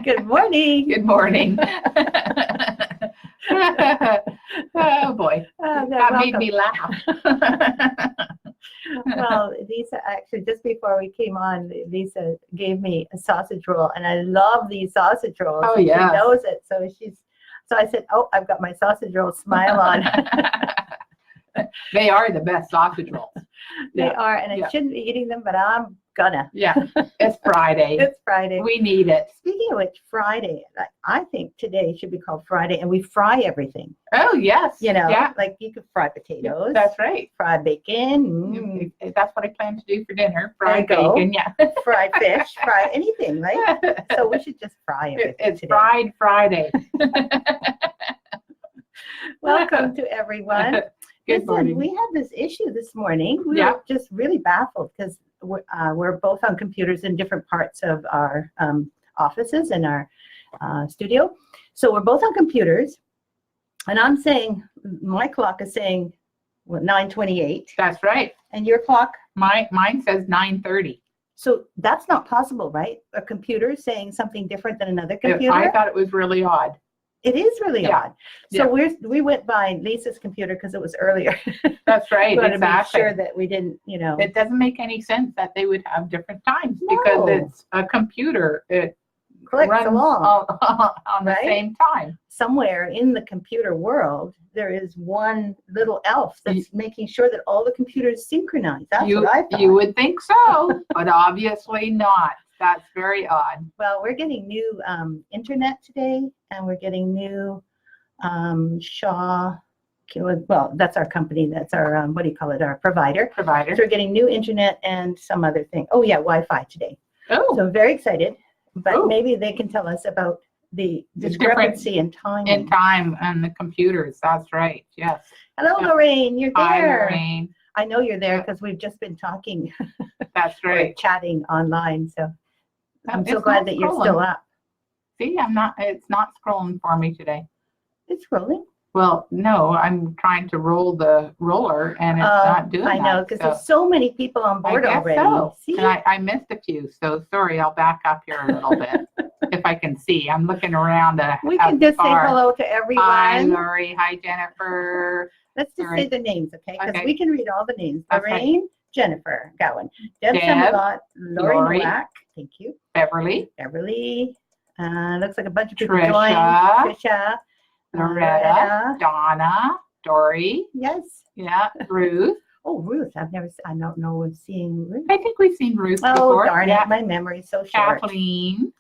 Good morning. Good morning. Oh boy, that made me laugh. Well, Lisa, actually, just before we came on, Lisa gave me a sausage roll, and I love these sausage rolls. Oh, and yes. She knows it, so I said, "Oh, I've got my sausage roll smile on." They are the best sausage rolls. They are, and I shouldn't be eating them, but I'm gonna. Yeah, it's Friday. It's Friday. We need it. Speaking of which, Friday, I think today should be called Friday, and we fry everything. Oh, yes. Like you could fry potatoes. That's right. Fry bacon. That's what I plan to do for dinner. Fried bacon, Fry fish, fry anything, right? So we should just fry everything It's today. Fried Friday. Welcome to everyone. Good morning. We had this issue this morning. We were just really baffled because we're both on computers in different parts of our offices and our studio. So we're both on computers, and I'm saying, my clock is saying 9:28. That's right. And your clock? Mine says 9:30. So that's not possible, right? A computer saying something different than another computer? I thought it was really odd. It is really odd. So we went by Lisa's computer because it was earlier. That's right. We wanted Exactly. to make sure that we didn't, It doesn't make any sense that they would have different times because it's a computer. It clicks runs along on the same time. Somewhere in the computer world, there is one little elf that's making sure that all the computers synchronize. That's what I thought. You would think so, but obviously not. That's very odd. Well, we're getting new internet today, and we're getting new Shaw. Well, that's our company. That's our what do you call it? Our provider. So we're getting new internet and some other thing. Oh yeah, Wi-Fi today. Oh. So I'm very excited. But maybe they can tell us about the discrepancy in time. In time and the computers. That's right. Yes. Hello, Lorraine. You're there. Hi, Lorraine. I know you're there because we've just been talking. That's right. We're chatting online. So I'm so glad that you're still up. See, it's not scrolling for me today. It's scrolling? Well, no, I'm trying to roll the roller and it's not doing that. I know, because there's so many people on board already. So. See? And I missed a few, so sorry, I'll back up here a little bit if I can see. I'm looking around. We can just say hello to everyone. Hi, Lori. Hi, Jennifer. Let's just say the names, okay? Because we can read all the names. Lorraine, Jennifer, Gowan, Deb Samalot, Lori Nowak, thank you. Beverly. Looks like a bunch of people Trisha. joined. Trisha. Loretta, Donna, Dory. Yes. Yeah, Ruth. Oh, Ruth. I don't know if seeing Ruth. I think we've seen Ruth before. Oh, darn it. My memory's so short. Kathleen.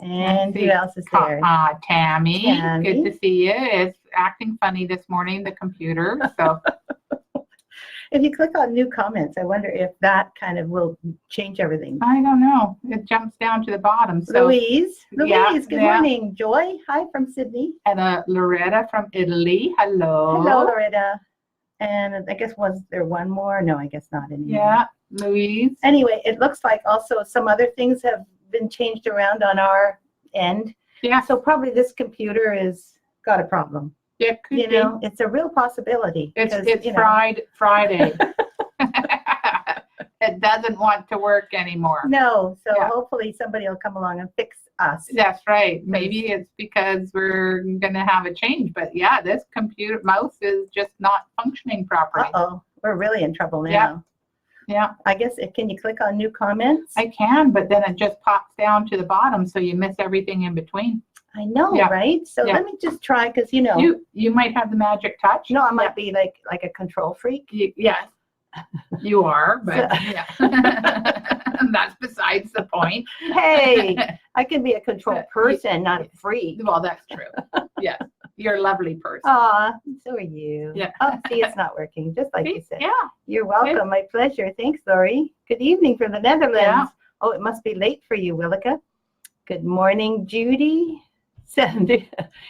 And who else is there? Tammy. Good to see you. It's acting funny this morning, the computer. So if you click on new comments, I wonder if that kind of will change everything. I don't know. It jumps down to the bottom. So Louise, good morning. Joy, hi from Sydney. And Loretta from Italy. Hello. Hello, Loretta. And I guess was there one more? No, I guess not anymore. Yeah, Louise. Anyway, it looks like also some other things have been changed around on our end. Yeah. So probably this computer has got a problem. It could be. It's a real possibility. It's Friday. It doesn't want to work anymore. No, so hopefully somebody will come along and fix us. That's right. Maybe it's because we're going to have a change. But yeah, this computer mouse is just not functioning properly. Uh-oh, we're really in trouble now. Yeah. I guess, can you click on new comments? I can, but then it just pops down to the bottom, so you miss everything in between. I know, right? So let me just try, because you might have the magic touch. No, I might be like a control freak. Yes, you are, but that's besides the point. Hey, I can be a control person, not a freak. Well, that's true. Yes, you're a lovely person. Aw, so are you. Yeah. Oh, see, it's not working, just like you said. Yeah. You're welcome. My pleasure. Thanks, Lori. Good evening from the Netherlands. Yeah. Oh, it must be late for you, Willica. Good morning, Judy.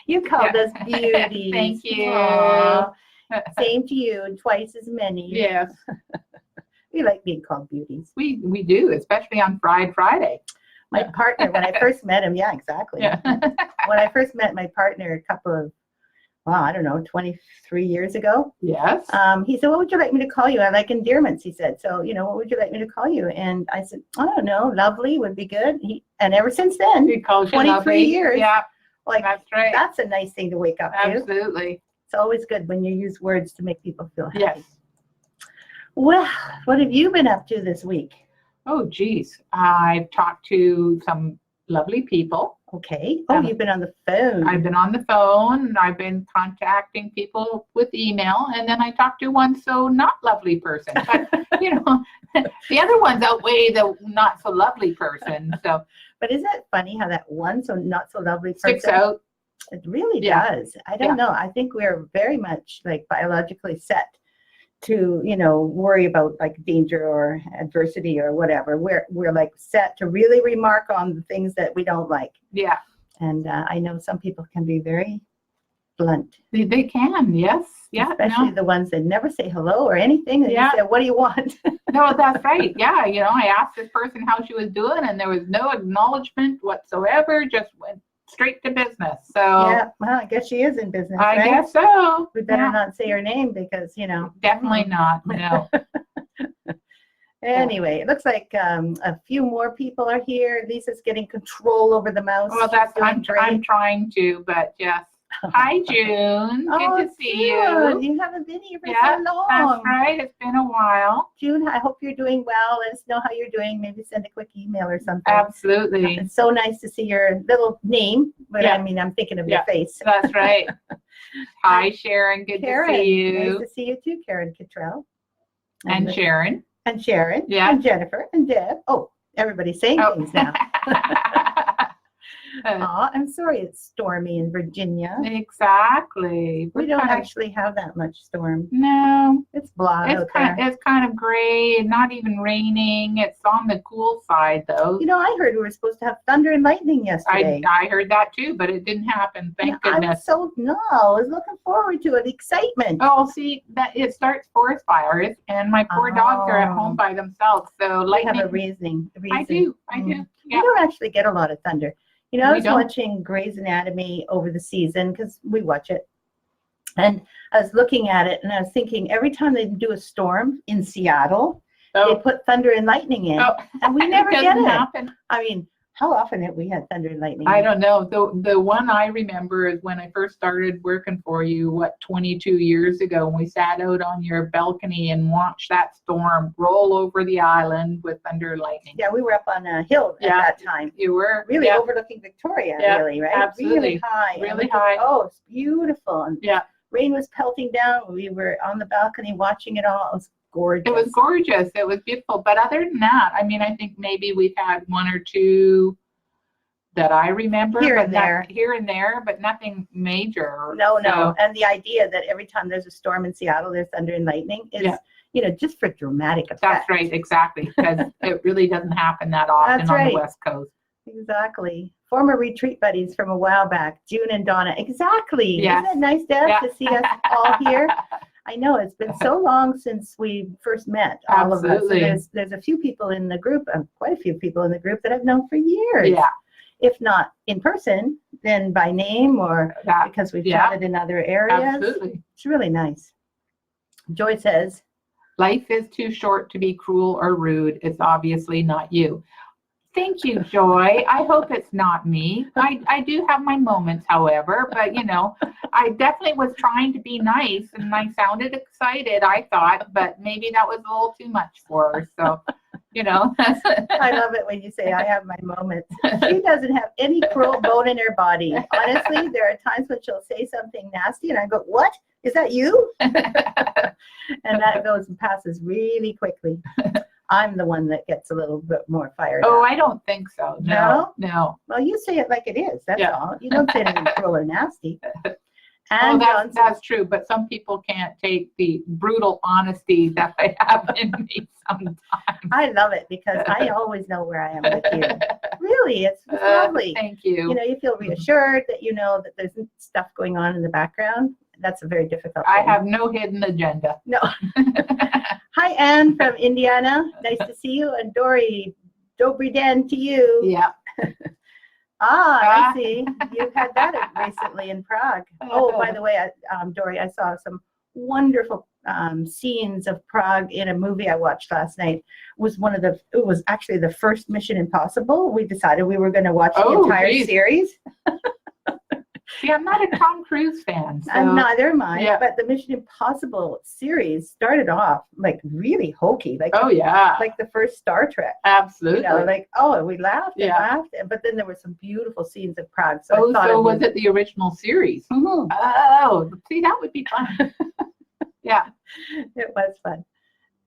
You called us beauties. Thank you. Aww. Same to you, twice as many. Yes. We like being called beauties. We do, especially on Friday. My partner, when I first met him, exactly. Yeah. When I first met my partner a couple of, well, I don't know, 23 years ago. Yes. He said, what would you like me to call you? I like endearments, he said. So, what would you like me to call you? And I said, I don't know, lovely would be good. And ever since then, He calls you 23 lovely. years. Yeah, Like, that's right. that's a nice thing to wake up to. Absolutely. It's always good when you use words to make people feel happy. Yes. Well, what have you been up to this week? Oh, geez. I've talked to some lovely people. Okay. Oh, you've been on the phone. I've been on the phone. I've been contacting people with email, and then I talked to one so not lovely person. But the other ones outweigh the not so lovely person. So, but isn't it funny how that one so not so lovely person sticks out? It really Yeah. does. I don't know. I think we're very much like biologically set to worry about like danger or adversity or whatever. We're like set to really remark on the things that we don't like. Yeah. And I know some people can be very blunt. They can, yes. Yeah. Especially the ones that never say hello or anything. They just say, what do you want? No, that's right. Yeah. I asked this person how she was doing, and there was no acknowledgement whatsoever. Just went straight to business. So yeah, well, I guess she is in business. I right? guess so. We better not say her name because Definitely not. No. Anyway, it looks like a few more people are here. Lisa's getting control over the mouse. Well, I'm trying to, but yes. Hi, June. Good to see you. You haven't been here for so long. That's right. It's been a while. June, I hope you're doing well. Let us know how you're doing. Maybe send a quick email or something. Absolutely. It's so nice to see your little name, but I mean, I'm thinking of your face. That's right. Hi, Sharon. Good to see you. Nice to see you too, Karen Cottrell. And Sharon. And Sharon. Yeah. And Jennifer. And Deb. Oh, everybody's saying things now. I'm sorry it's stormy in Virginia. Exactly. We don't actually have that much storm. No. It's blah out there. It's kind of gray, not even raining. It's on the cool side, though. I heard we were supposed to have thunder and lightning yesterday. I heard that, too, but it didn't happen. Thank goodness. I was looking forward to it. Excitement. Oh, see, that it starts forest fires, and my poor dogs are at home by themselves. So lightning. I have a reason. I do. Yeah. We don't actually get a lot of thunder. I was watching Grey's Anatomy over the season because we watch it. And I was looking at it and I was thinking every time they do a storm in Seattle, they put thunder and lightning in. And we never get it. Happen. I mean, how often have we had thunder and lightning? I don't know. The one I remember is when I first started working for you, 22 years ago, when we sat out on your balcony and watched that storm roll over the island with thunder and lightning. Yeah, we were up on a hill at that time. You were. Really overlooking Victoria, really, right? Absolutely. Really high. Really high. Oh, it's beautiful. And yeah. Rain was pelting down. We were on the balcony watching it all. It was gorgeous. It was gorgeous. It was beautiful. But other than that, I mean, I think maybe we've had one or two that I remember. Here and there, but nothing major. No. And the idea that every time there's a storm in Seattle, there's thunder and lightning is, just for dramatic effect. That's right. Exactly. Because it really doesn't happen that often on the West Coast. Exactly. Former retreat buddies from a while back, June and Donna. Exactly. Yes. Isn't it nice, Deb, to see us all here? I know it's been so long since we first met, all of us. So there's a few people in the group, quite a few people in the group that I've known for years. Yeah. If not in person, then by name or because we've chatted in other areas. Absolutely. It's really nice. Joy says, life is too short to be cruel or rude. It's obviously not you. Thank you, Joy. I hope it's not me. I do have my moments, however, but I definitely was trying to be nice and I sounded excited, I thought, but maybe that was a little too much for her. So, I love it when you say I have my moments. She doesn't have any cruel bone in her body. Honestly, there are times when she'll say something nasty and I go, what? Is that you? And that goes and passes really quickly. I'm the one that gets a little bit more fired up. Oh, I don't think so. No. Well, you say it like it is. That's all. You don't say anything cruel or nasty. And that's true. But some people can't take the brutal honesty that I have in me sometimes. I love it because I always know where I am with you. Really, it's lovely. Thank you. You feel reassured that you know that there's stuff going on in the background. That's a very difficult thing. I have no hidden agenda. No. Hi, Anne from Indiana. Nice to see you. And Dory, Dobry Den to you. Yeah. I see. You've had that recently in Prague. Oh, by the way, Dory, I saw some wonderful scenes of Prague in a movie I watched last night. It was actually the first Mission Impossible. We decided we were going to watch the entire series. See, I'm not a Tom Cruise fan. So. Neither am I. Yeah. But the Mission Impossible series started off like really hokey. Like like the first Star Trek. Absolutely. We laughed and laughed, but then there were some beautiful scenes of Prague. So was it the original series? Mm-hmm. Oh, see, that would be fun. Yeah, it was fun.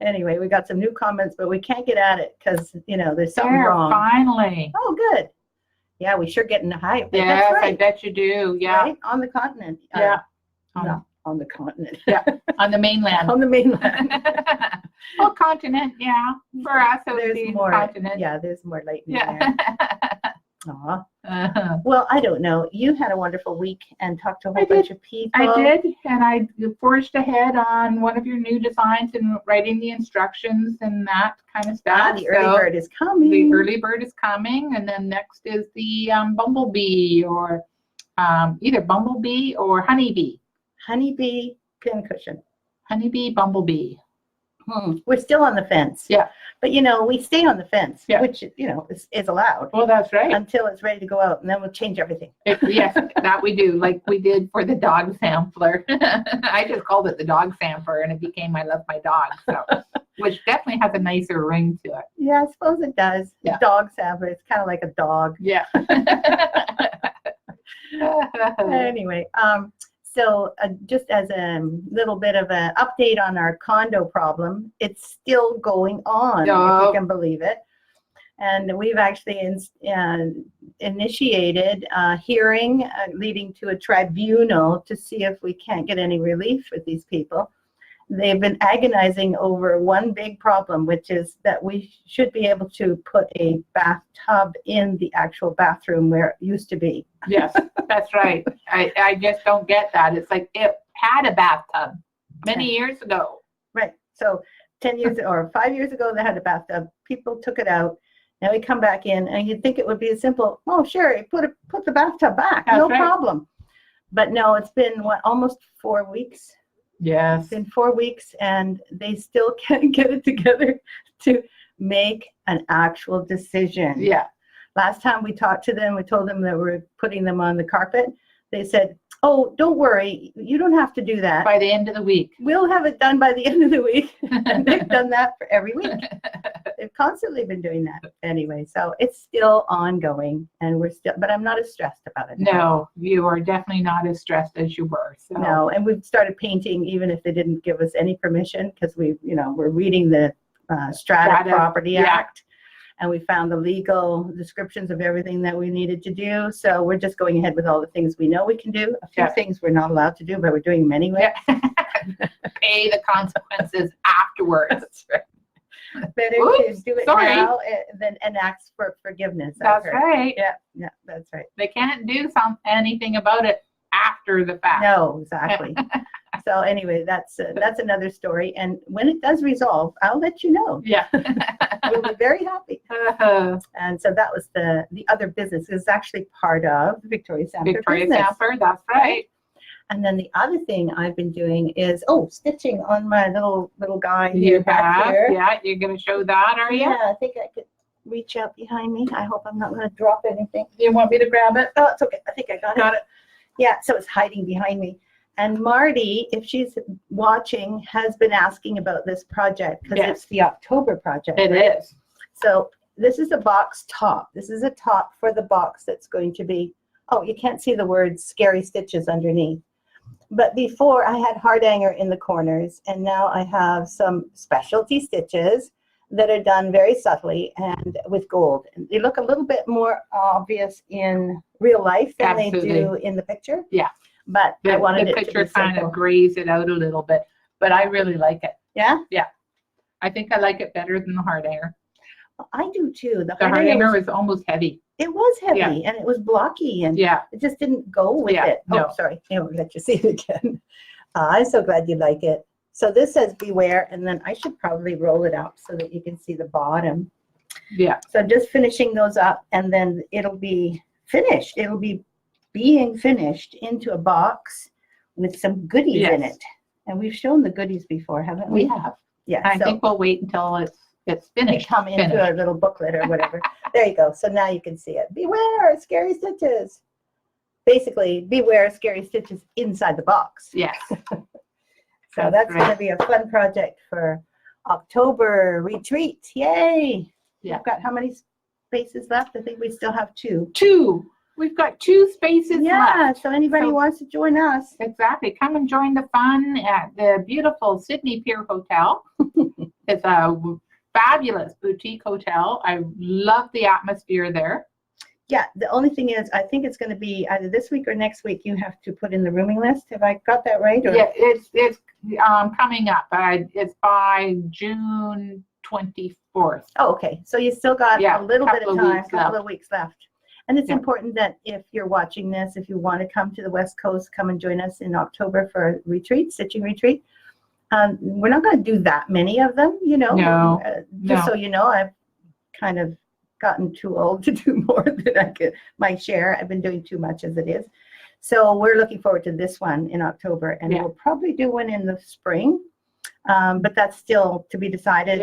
Anyway, we got some new comments, but we can't get at it because there's something wrong. Finally. Oh, good. Yeah, we sure get in the hype. Yes, right. I bet you do. Yeah. Right? On the continent. Yeah. On the continent. Yeah. On the mainland. On the mainland. Well, continent, yeah. For us, there's more continent. Yeah, there's more lightning there. Aw. Well, I don't know. You had a wonderful week and talked to a whole bunch of people. I did, and I forged ahead on one of your new designs and writing the instructions and that kind of stuff. The early bird is coming. The early bird is coming, and then next is the bumblebee, or either bumblebee or honeybee. Honeybee pincushion. Honeybee, bumblebee. We're still on the fence. Yeah. But, we stay on the fence, which, is allowed. Well, that's right. Until it's ready to go out, and then we'll change everything. Yes, that we do, like we did for the dog sampler. I just called it the dog sampler, and it became I Love My Dog, which definitely has a nicer ring to it. Yeah, I suppose it does. Yeah. The dog sampler, it's kind of like a dog. Yeah. Anyway, so just as a little bit of an update on our condo problem, it's still going on, if you can believe it. And we've actually initiated a hearing leading to a tribunal to see if we can't get any relief for these people. They've been agonizing over one big problem, which is that we should be able to put a bathtub in the actual bathroom where it used to be. Yes, that's right. I just don't get that. It's like it had a bathtub many years ago. Right. So 10 years or 5 years ago, they had a bathtub. People took it out. Now we come back in, and you'd think it would be a simple, oh, sure, put the bathtub back. That's no problem. But no, it's been, almost 4 weeks? Yes. It's been 4 weeks, and they still can't get it together to make an actual decision. Yeah. Last time we talked to them, we told them that we're putting them on the carpet. They said, oh, don't worry, you don't have to do that. By the end of the week. We'll have it done by the end of the week. And they've done that for every week. They've constantly been doing that. Anyway, so it's still ongoing, and but I'm not as stressed about it. No, you are definitely not as stressed as you were. So. No, and we've started painting even if they didn't give us any permission, because we're reading the Strata Property Act. And we found the legal descriptions of everything that we needed to do. So we're just going ahead with all the things we know we can do. A few things we're not allowed to do, but we're doing them anyway. Pay the consequences afterwards. That's right. Better to do it now than ask for forgiveness. That's right. Yeah, that's right. They can't do anything about it after the fact. No, exactly. So anyway, that's another story. And when it does resolve, I'll let you know. Yeah. We'll be very happy. And so that was the other business. It's actually part of Victoria Sampler business. Sampler, that's right. And then the other thing I've been doing is, stitching on my little guy here back here. Yeah, you're going to show that, are you? Yeah, I think I could reach out behind me. I hope I'm not going to drop anything. Do you want me to grab it? Oh, it's okay. I think I got it. Yeah, so it's hiding behind me. And Marty, if she's watching, has been asking about this project because it's the October project. It is. So this is a box top. This is a top for the box that's going to be, you can't see the words Scary Stitches underneath. But before I had hardanger in the corners, and now I have some specialty stitches that are done very subtly and with gold. They look a little bit more obvious in real life than they do in the picture. Yeah. But I wanted the it to picture be kind of grays it out a little bit, but I really like it. Yeah? Yeah. I think I like it better than the hardanger. I do too. The hardanger was almost heavy. It was heavy and it was blocky and it just didn't go with it. No. Oh, sorry. I'll let you see it again. I'm so glad you like it. So this says beware, and then I should probably roll it up so that you can see the bottom. Yeah. So just finishing those up, and then it'll be finished. It'll be being finished into a box with some goodies in it. And we've shown the goodies before, haven't we? We have. Yeah. I think we'll wait until it's finished. Come into a little booklet or whatever. There you go. So now you can see it. Beware scary stitches. Basically, beware scary stitches inside the box. Yes. So that's going to be a fun project for October retreat. Yay! Yeah. We've got how many spaces left? I think we still have 2. 2. We've got 2 spaces left. So anybody wants to join us. Exactly. Come and join the fun at the beautiful Sydney Pier Hotel. It's a fabulous boutique hotel. I love the atmosphere there. Yeah, the only thing is, I think it's going to be either this week or next week. You have to put in the rooming list. Have I got that right? Or? Yeah, it's coming up. It's by June 24th. Oh, okay. So you still got a little bit of time, a couple of weeks left. And it's important that if you're watching this, if you want to come to the West Coast, come and join us in October for a retreat, stitching retreat. We're not going to do that many of them, Just so you know, I've kind of gotten too old to do more than I could my share. I've been doing too much as it is. So we're looking forward to this one in October, and we'll probably do one in the spring. But that's still to be decided.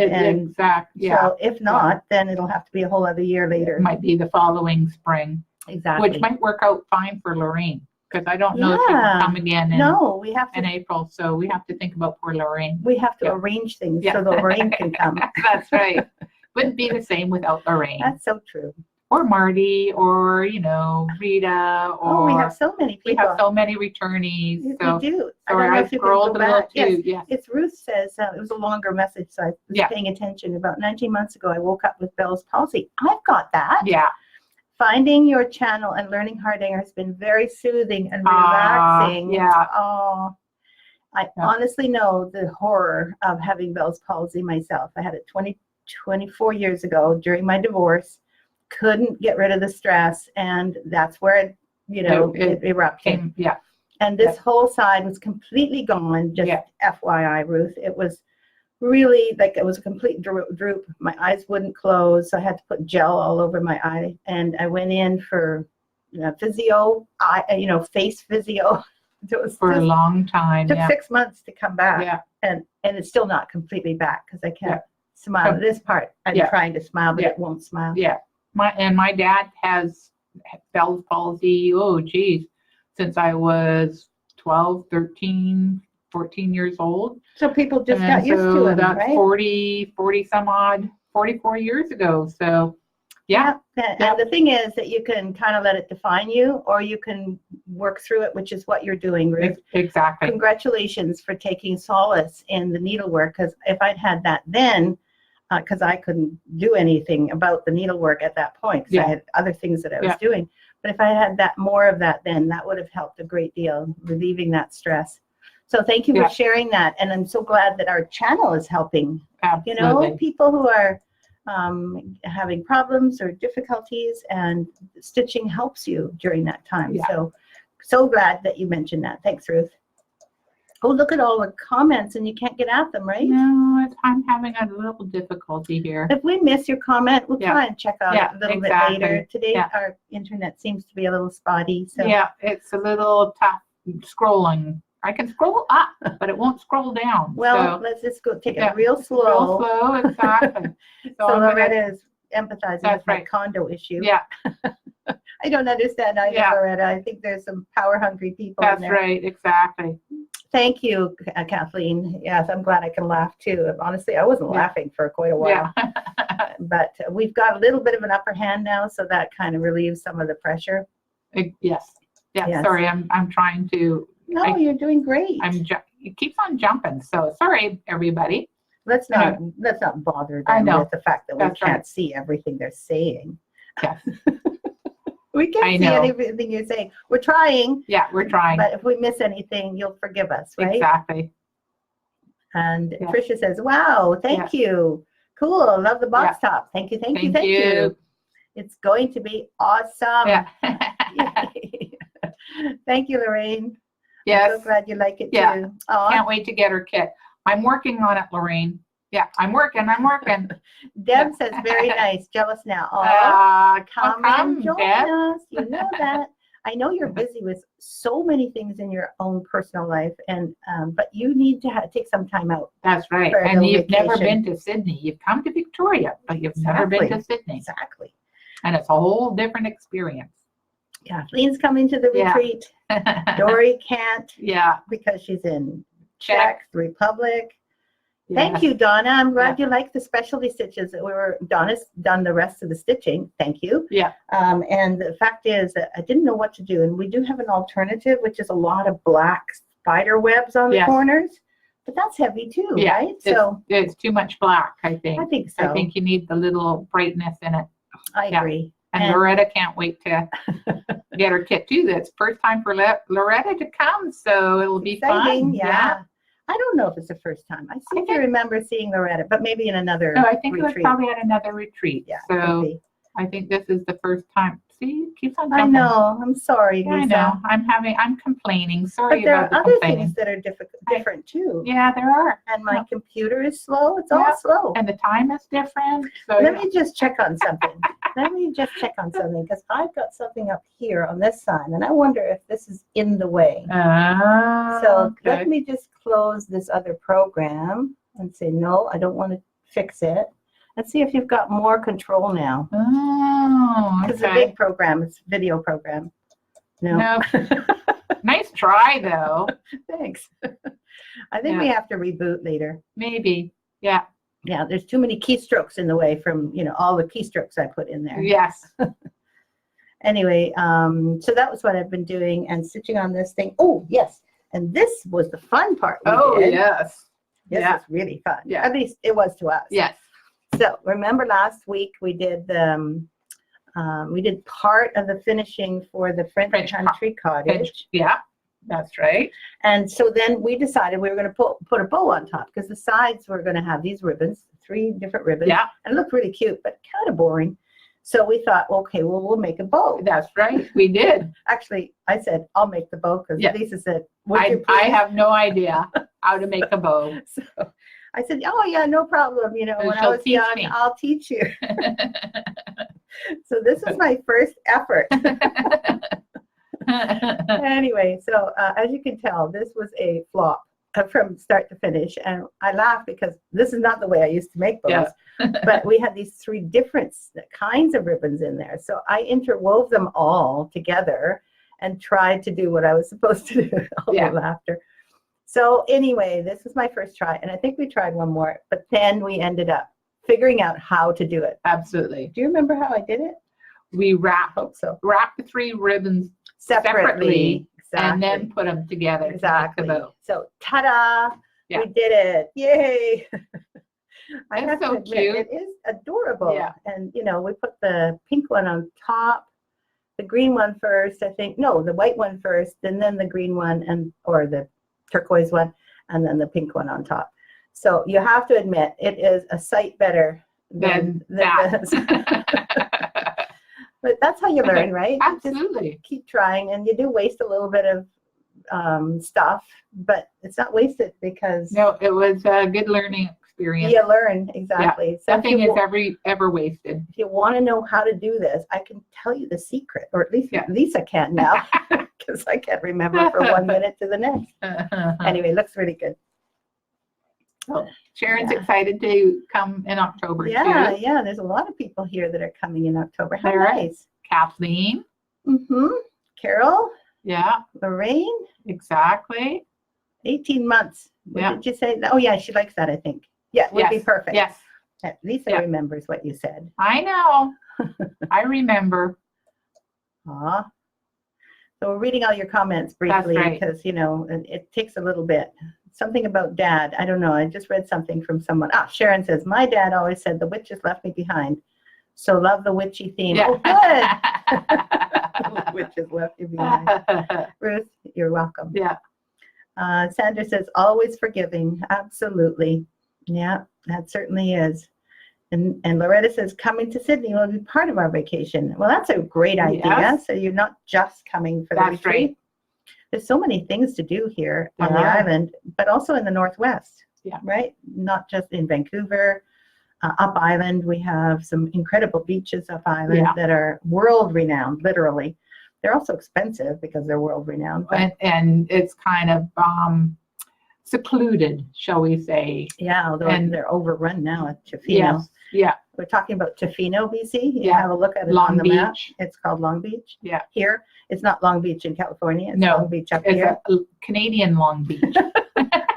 So if not, then it'll have to be a whole other year later. It might be the following spring. Exactly. Which might work out fine for Lorraine, because I don't know if she can come again in April. So we have to think about poor Lorraine. We have to arrange things so that Lorraine can come. That's right. Wouldn't be the same without Lorraine. That's so true. Or Marty, or Rita, or we have so many people. We have so many returnees. So we do. Sorry, I scrolled a little too. Yes. It's Ruth says it was a longer message, so I was paying attention. About 19 months ago, I woke up with Bell's palsy. I've got that. Yeah. Finding your channel and learning Hardanger has been very soothing and relaxing. Oh, I honestly know the horror of having Bell's palsy myself. I had it 24 years ago during my divorce. Couldn't get rid of the stress, and that's where it erupted. And this whole side was completely gone. Just FYI, Ruth, it was really like it was a complete droop. My eyes wouldn't close, so I had to put gel all over my eye. And I went in for physio, face physio. It was for a long time. It took 6 months to come back, and it's still not completely back because I can't smile. This part, I'm trying to smile, but it won't smile. Yeah. My dad has Bell's palsy, since I was 12, 13, 14 years old. So people just got used to it, that's right? 40 some odd, 44 years ago. So, And the thing is that you can kind of let it define you, or you can work through it, which is what you're doing, Ruth. Exactly. Congratulations for taking solace in the needlework, because if I'd had that then, because I couldn't do anything about the needlework at that point because I had other things that I was doing. But if I had more of that then, that would have helped a great deal, relieving that stress. So thank you for sharing that. And I'm so glad that our channel is helping. Absolutely. People who are having problems or difficulties, and stitching helps you during that time. So glad that you mentioned that. Thanks, Ruth. Oh, look at all the comments, and you can't get at them, right? No, I'm having a little difficulty here. If we miss your comment, we'll try and check out a little bit later. Today, our internet seems to be a little spotty. So it's a little tough scrolling. I can scroll up, but it won't scroll down. Well, let's just go take it real slow. Real slow, exactly. So Loretta is empathizing with my condo issue. Yeah. I don't understand either, Loretta. I think there's some power-hungry people in there. That's right, exactly. Thank you, Kathleen. Yes, I'm glad I can laugh too. Honestly, I wasn't laughing for quite a while. But we've got a little bit of an upper hand now, so that kind of relieves some of the pressure. Yes. Sorry, I'm trying to. No, you're doing great. It keeps on jumping. So sorry, everybody. Let's not bother them with the fact that we can't see everything they're saying. Yes. We can't see anything you're saying. We're trying. Yeah, we're trying. But if we miss anything, you'll forgive us, right? Exactly. And Tricia says, wow, thank you. Cool. Love the box top. Thank you. Thank you. It's going to be awesome. Yeah. Thank you, Lorraine. Yes. I'm so glad you like it too. Can't wait to get her kit. I'm working on it, Lorraine. Yeah, I'm working. Deb says, very nice. Jealous now. Come and join Deb. us. You know that. I know you're busy with so many things in your own personal life, and but you need to take some time out. That's right. For a And little you've never vacation. been to Sydney. You've come to Victoria, but you've never been to Sydney. Exactly. And it's a whole different experience. Kathleen's coming to the Yeah. retreat. Dory can't Yeah. because she's in Czech Republic. Yeah. Thank you, Donna. I'm glad you like the specialty stitches. Donna's done the rest of the stitching. Thank you. Yeah. And the fact is that I didn't know what to do. And we do have an alternative, which is a lot of black spider webs on the corners. But that's heavy too, right? So it's too much black, I think. I think so. I think you need the little brightness in it. I agree. And Loretta can't wait to get her kit too. That's first time for Loretta to come, so it'll be fun. Yeah. I don't know if it's the first time. I seem to remember seeing Loretta, but maybe in another No, I think retreat. it was probably at another retreat. Yeah, so I think this is the first time. See, it keeps on I jumping. know. I'm sorry, Lisa. I know. I'm complaining. Sorry but there about are the other complaining. things that are different too. Yeah, there are. And my computer is slow. It's all slow. And the time is different. So Let me just check on something. Because I've got something up here on this side, and I wonder if this is in the way. So let me just close this other program and say, no, I don't want to fix it. Let's see if you've got more control now. Oh, It's a big program. It's a video program. No. Nice try, though. Thanks. I think we have to reboot later. Maybe. Yeah. Yeah, there's too many keystrokes in the way from, all the keystrokes I put in there. Yes. Anyway, so that was what I've been doing and stitching on this thing. Oh, yes. And this was the fun part we did. Yes. This was really fun. Yeah. At least it was to us. Yes. So remember last week we did part of the finishing for the French country cottage. Yeah, that's right. And so then we decided we were going to put a bow on top because the sides were going to have these ribbons, 3 different ribbons. Yeah. And it looked really cute, but kind of boring. So we thought, okay, well, we'll make a bow. That's right. We did. Actually, I said, I'll make the bow because Lisa said, I have no idea how to make a bow. So I said, oh, yeah, no problem. When I was young, I'll teach you. So this is my first effort. Anyway, so as you can tell, this was a flop from start to finish. And I laugh because this is not the way I used to make bows. Yeah. But we had these 3 different kinds of ribbons in there. So I interwove them all together and tried to do what I was supposed to do. All the laughter. So anyway, this was my first try. And I think we tried one more. But then we ended up figuring out how to do it. Absolutely. Do you remember how I did it? We wrapped the 3 ribbons separately. Exactly. And then put them together. Exactly. To make the bow. So ta-da! Yeah. We did it. Yay! I have to admit, cute. It is adorable. Yeah. And, we put the pink one on top, the green one first, I think. No, the white one first, and then the green one or the turquoise one, and then the pink one on top. So you have to admit, it is a sight better than this. But that's how you learn, right? Absolutely. Just keep trying, and you do waste a little bit of stuff, but it's not wasted because it was a good learning experience. You learn, exactly. So nothing is ever wasted. If you want to know how to do this, I can tell you the secret, or at least Lisa can now, because I can't remember from 1 minute to the next. Anyway, looks really good. Oh, Sharon's excited to come in October too. Yeah. There's a lot of people here that are coming in October. How nice. Kathleen. Carol. Yeah. Lorraine. Exactly. 18 months. What did you say? Oh, yeah, she likes that, I think. Yeah, it would be perfect. Yes. Lisa remembers what you said. I know. I remember. Aw. So we're reading all your comments briefly because, it takes a little bit. Something about Dad. I don't know. I just read something from someone. Sharon says, my dad always said the witches left me behind. So love the witchy theme. Yeah. Oh, good. The witches left you behind. Ruth, you're welcome. Yeah. Sandra says, always forgiving. Absolutely. Yeah, that certainly is. And Loretta says, coming to Sydney will be part of our vacation. Well, that's a great idea. Yes. So you're not just coming for the retreat. Right. There's so many things to do here on the island, but also in the Northwest. Yeah. Right? Not just in Vancouver. Up Island, we have some incredible beaches up Island that are world renowned, literally. They're also expensive because they're world renowned. And it's kind of secluded, shall we say. Yeah, although they're overrun now at Tofino. Yes, yeah. We're talking about Tofino, BC. You Yeah. have a look at it Long on the map. Beach. It's called Long Beach. Yeah. Here, it's not Long Beach in California. It's No, Long Beach up It's here. a Canadian Long Beach.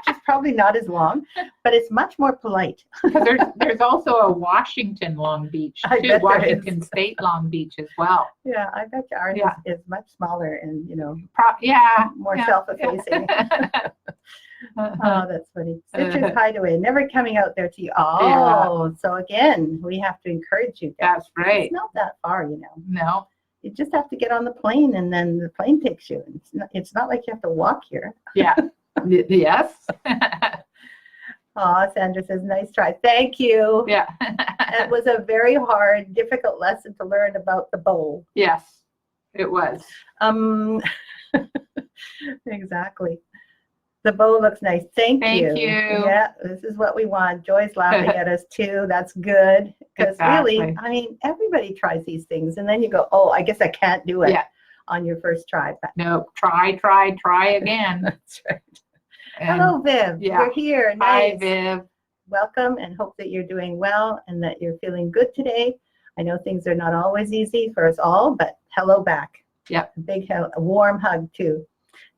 It's probably not as long, but it's much more polite. Because there's also a Washington Long Beach I too. bet there Washington is. State Long Beach as well. Yeah, I bet you ours Yeah. is much smaller and, more yeah. self-effacing. Oh, that's funny. Citrus Hideaway, never coming out there to you. Oh, so again, we have to encourage you guys. That's right. It's not that far, No. You just have to get on the plane and then the plane takes you. It's not like you have to walk here. Yeah. Yes. Oh, Sandra says, nice try. Thank you. Yeah. It was a very hard, difficult lesson to learn about the bowl. Yes, it was. Exactly. The bow looks nice. Thank you. Thank you. Yeah, this is what we want. Joy's laughing at us too. That's good. Because really, Exactly. I mean, everybody tries these things. And then you go, oh, I guess I can't do it on your first try. But No, try again. that's right. And Hello, Viv. yeah. You're here. Hi, Nice. Viv. Welcome, and hope that you're doing well and that you're feeling good today. I know things are not always easy for us all, but hello back. Yep. A warm hug too.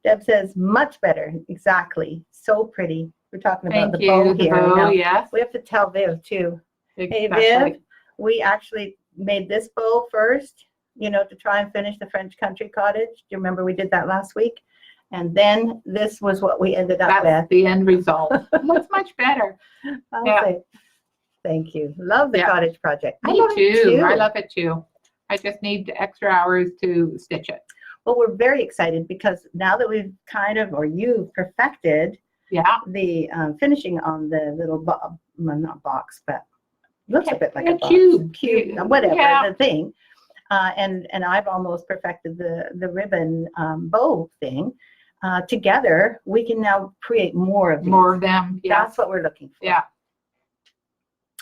Deb says, much better. Exactly. So pretty. We're talking about Thank the bow you. The here. bow, Now, yes. we have to tell Viv too. Hey, Exactly. Viv, we actually made this bow first, to try and finish the French country cottage. Do you remember we did that last week? And then this was what we ended up That's with. the end result. Looks much better. I'll Yeah. say, thank you. Love the Yeah. cottage project. I Me love it too. I love it too. I just need extra hours to stitch it. Well, we're very excited because now that we've you've perfected Yeah. the finishing on the little not box, but looks a bit like a box. Cube, whatever, Yeah. the thing. And I've almost perfected the ribbon bow thing. Together, we can now create more of these. More of them. Yeah. That's what we're looking for. Yeah.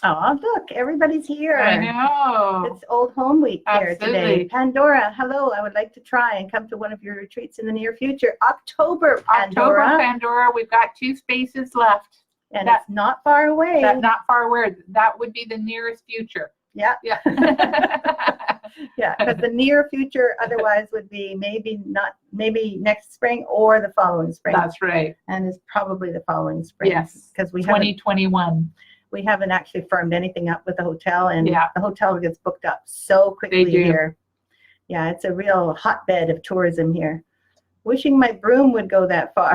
Oh, look, everybody's here. I know. It's Old Home Week here today. Absolutely. Pandora, hello. I would like to try and come to one of your retreats in the near future. October, Pandora. October, Pandora. We've got 2 spaces left. And it's not far away. That's not far away. That would be the nearest future. Yeah. Yeah. Yeah, because the near future otherwise would be maybe next spring or the following spring. That's right. And it's probably the following spring. Yes. Because we 2021. haven't actually firmed anything up with the hotel, and Yeah. the hotel gets booked up so quickly They do. here. Yeah, it's a real hotbed of tourism here. Wishing my broom would go that far.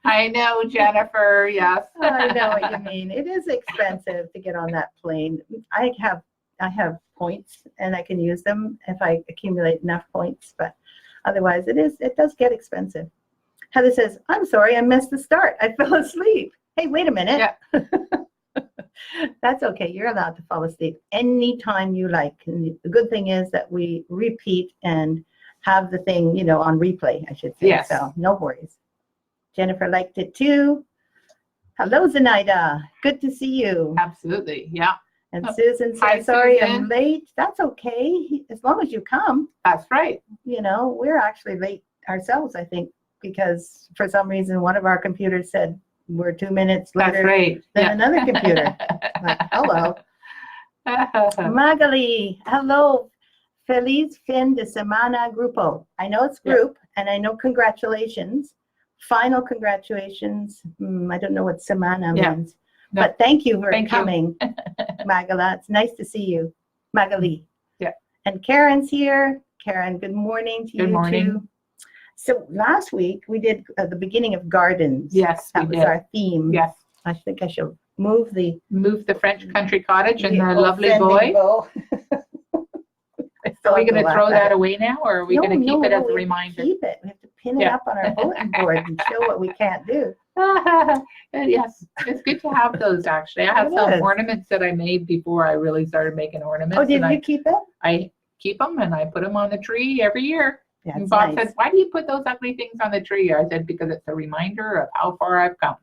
I know, Jennifer. Yes. I know what you mean. It is expensive to get on that plane. I have points and I can use them if I accumulate enough points, but otherwise it does get expensive. Heather says, I'm sorry, I missed the start. I fell asleep. Hey, wait a minute. Yeah. That's okay. You're allowed to fall asleep anytime you like. And the good thing is that we repeat and have the thing, on replay, I should say. Yes. So no worries. Jennifer liked it too. Hello, Zenaida. Good to see you. Absolutely. Yeah. And Susan Hi, said, sorry, Susan. I'm late. That's okay. As long as you come, That's right. we're actually late ourselves, I think, because for some reason, one of our computers said we're 2 minutes That's later right. than Yeah. another computer. Like, hello. Magali, hello. Feliz fin de semana grupo. I know it's group, and I know congratulations. Final congratulations. I don't know what semana Yeah. means. No. But thank you for Thank you. coming, Magala. It's nice to see you. Magali. Yeah. And Karen's here. Karen, good morning to you Good morning. too. So last week we did the beginning of gardens. Yes, we That was did. our theme. Yes. I think I should move the Move the French country cottage and the old lovely sending boy. bow. I still Are we have to going to laugh throw at that it. away now, or are we going to keep it as a reminder? Keep it. We have to pin it Yeah. up on our bulletin board and show what we can't do. Yes, it's good to have those. Actually, I have It some is. ornaments that I made before I really started making ornaments. Oh, did and you keep it? I keep them and I put them on the tree every year. Yeah, And it's Bob nice. said, why do you put those ugly things on the tree? I said, because it's a reminder of how far I've come.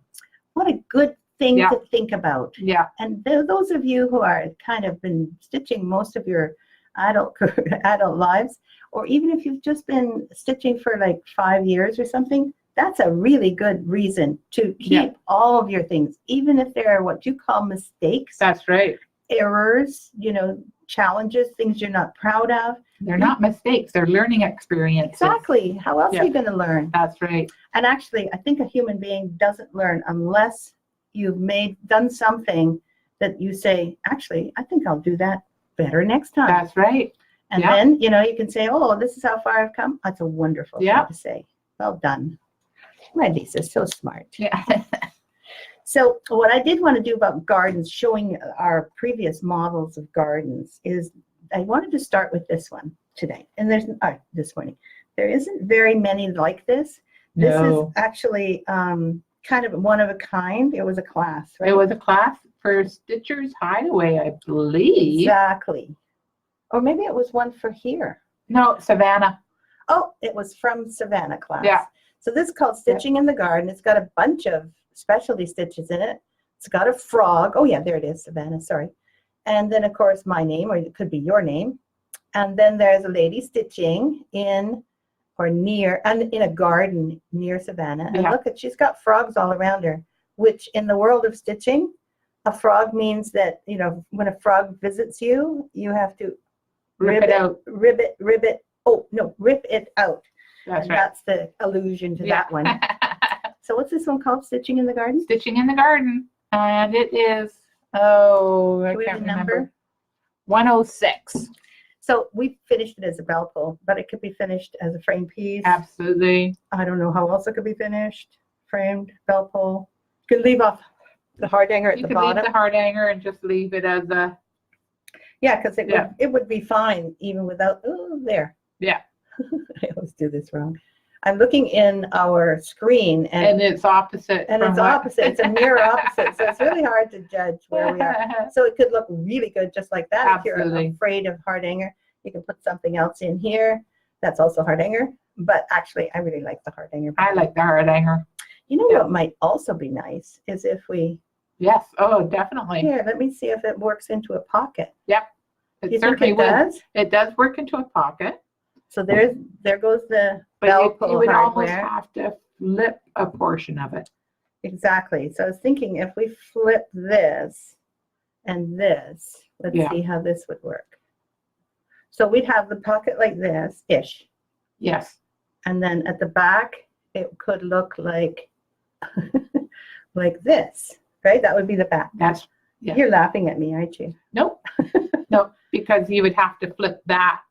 What a good thing Yeah. to think about. Yeah. And those of you who are kind of been stitching most of your adult lives, or even if you've just been stitching for like 5 years or something, that's a really good reason to keep all of your things, even if they're what you call mistakes. That's right. Errors, challenges, things you're not proud of. They're not mistakes. They're learning experiences. Exactly. How else are you going to learn? That's right. And actually, I think a human being doesn't learn unless you've done something that you say, actually, I think I'll do that better next time. That's right. And then, you can say, oh, this is how far I've come. That's a wonderful thing to say. Well done. My Lisa's so smart. Yeah. So what I did want to do about gardens, showing our previous models of gardens, is I wanted to start with this one today. And this morning. There isn't very many like this. This is actually kind of one of a kind. It was a class, right? It was a class for Stitcher's Hideaway, I believe. Exactly. Or maybe it was one for here. No, Savannah. Oh, it was from Savannah class. Yeah. So this is called Stitching in the Garden. It's got a bunch of specialty stitches in it. It's got a frog. Oh, yeah, there it is, Savannah, sorry. And then, of course, my name, or it could be your name. And then there's a lady stitching in a garden near Savannah. And look she's got frogs all around her, which in the world of stitching, a frog means that, when a frog visits you, you have to rip it out. Rip it out. That's right. That's the allusion to that one. So what's this one called? Stitching in the Garden? Stitching in the Garden. And it is, I can't remember. 106. So we finished it as a bell pull, but it could be finished as a frame piece. Absolutely. I don't know how else it could be finished. Framed, bell pull. You could leave off the hard hanger at the bottom. You could leave the hard hanger and just leave it as a... Yeah, because it would be fine even without, there. Yeah. I always do this wrong. I'm looking in our screen and it's opposite. And it's opposite. It's a mirror opposite. So it's really hard to judge where we are. So it could look really good just like that. Absolutely. If you're afraid of hard hanger, you can put something else in here. That's also hard hanger. But actually, I really like the hard hanger. I like the hard hanger. You know what might also be nice is if we... Yes. Oh, definitely. Here, let me see if it works into a pocket. Yep. It certainly does. It does work into a pocket. So there goes the bell pull. You would hardware. almost have to flip a portion of it. Exactly. So I was thinking if we flip this and this, let's see how this would work. So we'd have the pocket like this-ish. Yes. And then at the back, it could look like like this, right? That would be the back. You're laughing at me, aren't you? Nope. Nope, because you would have to flip that.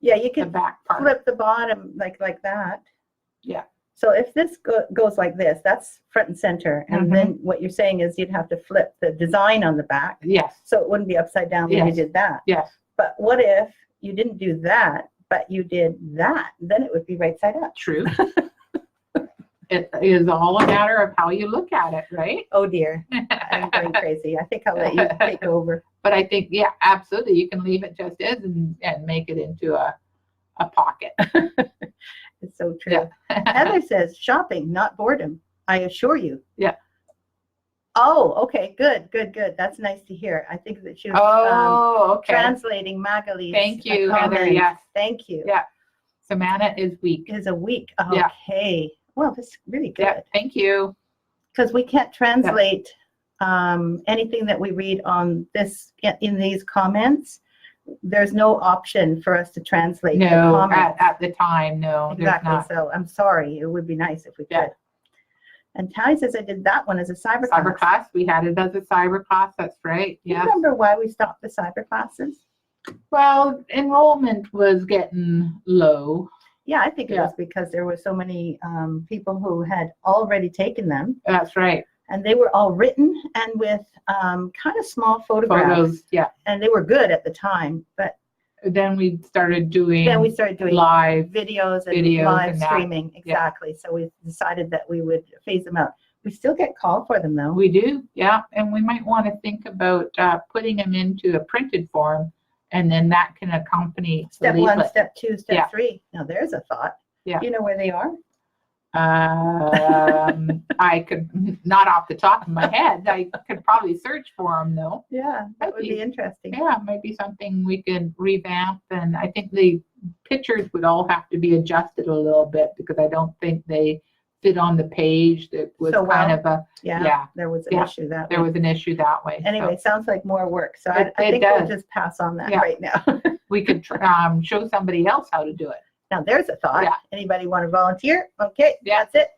Yeah, you could back part. Flip the bottom like that. Yeah. So if this goes like this, that's front and center. And then what you're saying is you'd have to flip the design on the back. Yes. So it wouldn't be upside down when you did that. Yes. But what if you didn't do that, but you did that? Then it would be right side up. True. It is all a matter of how you look at it, right? Oh dear, I'm going crazy. I think I'll let you take over. But I think, absolutely. You can leave it just as and make it into a pocket. It's so true. Heather says, shopping, not boredom. I assure you. Yeah. Oh, okay. Good. That's nice to hear. I think that she was translating Magali's Thank you, comment. Heather. Yes. Thank you. Yeah. Savannah is weak. Is a week. Okay. Yeah. Well, that's really good. Yeah, thank you. Because we can't translate anything that we read on this in these comments. There's no option for us to translate the comments. At the time, no. Exactly. So I'm sorry. It would be nice if we could. And Ty says I did that one as a cyber class. Cyber class. We had it as a cyber class. That's right. Do you remember why we stopped the cyber classes? Well, enrollment was getting low. Yeah, I think it was because there were so many people who had already taken them. That's right. And they were all written and with kind of small photographs. Photos, yeah. And they were good at the time, but then we started doing live videos and live and streaming. Exactly. Yeah. So we decided that we would phase them out. We still get called for them though. We do, yeah. And we might want to think about putting them into a printed form, and then that can accompany step 1, step 2, step 3. Now there's a thought. Yeah. Do you know where they are? I could, not off the top of my head, I could probably search for them though. Yeah, that would be interesting. Yeah, maybe something we could revamp. And I think the pictures would all have to be adjusted a little bit because I don't think they fit on the page. That was So, kind of a, yeah, there was an issue that there way. was an issue that way. Anyway, sounds like more work. So I It think does. we'll just pass on that Yeah. right now. We could show somebody else how to do it. Now there's a thought. Yeah. Anybody want to volunteer? Okay, Yeah. that's it.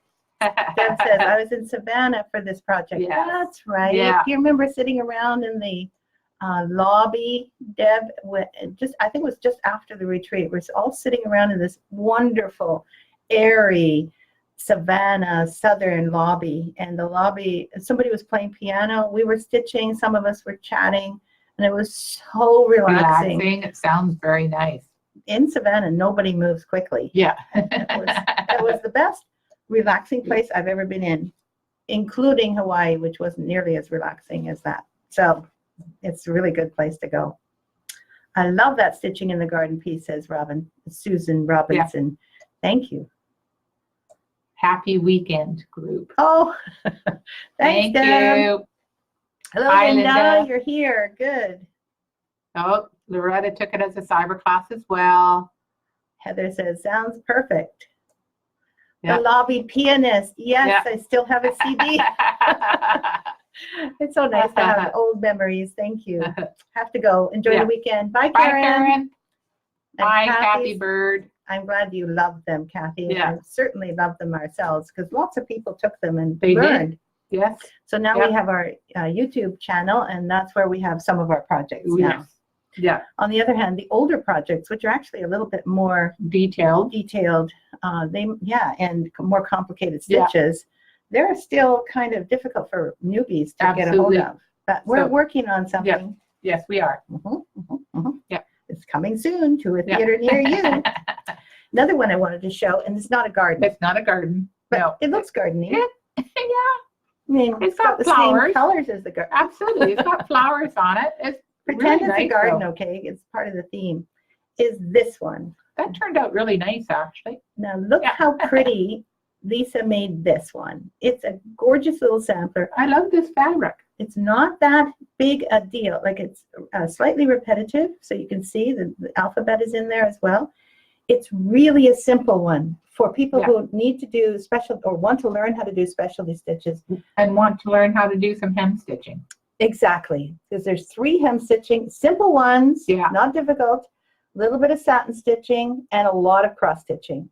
Deb says, I was in Savannah for this project. Yes. That's right. Yeah. Do you remember sitting around in the lobby, Deb? I think it was just after the retreat. We're all sitting around in this wonderful, airy Savannah Southern lobby. And the lobby, somebody was playing piano. We were stitching. Some of us were chatting. And it was so relaxing. It sounds very nice. In Savannah, nobody moves quickly. Yeah. It was the best relaxing place I've ever been in, including Hawaii, which wasn't nearly as relaxing as that. So it's a really good place to go. I love that stitching in the garden piece, says Susan Robinson. Yeah. Thank you. Happy weekend, group. Oh, thanks, Thank Deb. you. Hello, Hi, Linda. You're here. Good. Oh, Loretta took it as a cyber class as well. Heather says, sounds perfect. Yep. The lobby pianist. Yes, Yep. I still have a CD. It's so nice to have old memories. Thank you. Have to go. Enjoy the weekend. Bye, Bye, Karen. Karen. Bye, Kathy Bird. I'm glad you loved them, Kathy. Yeah. And certainly loved them ourselves because lots of people took them and They learned. did. Yes. So now we have our YouTube channel, and that's where we have some of our projects now. Yes. Yeah. On the other hand, the older projects, which are actually a little bit more detailed, and more complicated stitches, they're still kind of difficult for newbies to get a hold of. But we're working on something. Yes, we are. Yeah. It's coming soon to a theater near you. Another one I wanted to show, and it's not a garden. It's not a garden. But no. It looks gardeny. Yeah. I mean, it's got the flowers. same colors as the garden. Absolutely. It's got flowers on it. It's Pretend really it's nice, a garden, though. okay? It's part of the theme. Is this one. That turned out really nice, actually. Now, look how pretty Lisa made this one. It's a gorgeous little sampler. I love this fabric. It's not that big a deal. Like, it's slightly repetitive, so you can see the alphabet is in there as well. It's really a simple one for people who need to do special or want to learn how to do specialty stitches. And want to learn how to do some hem stitching. Exactly, because there's 3 hem stitching, simple ones, not difficult, a little bit of satin stitching, and a lot of cross stitching.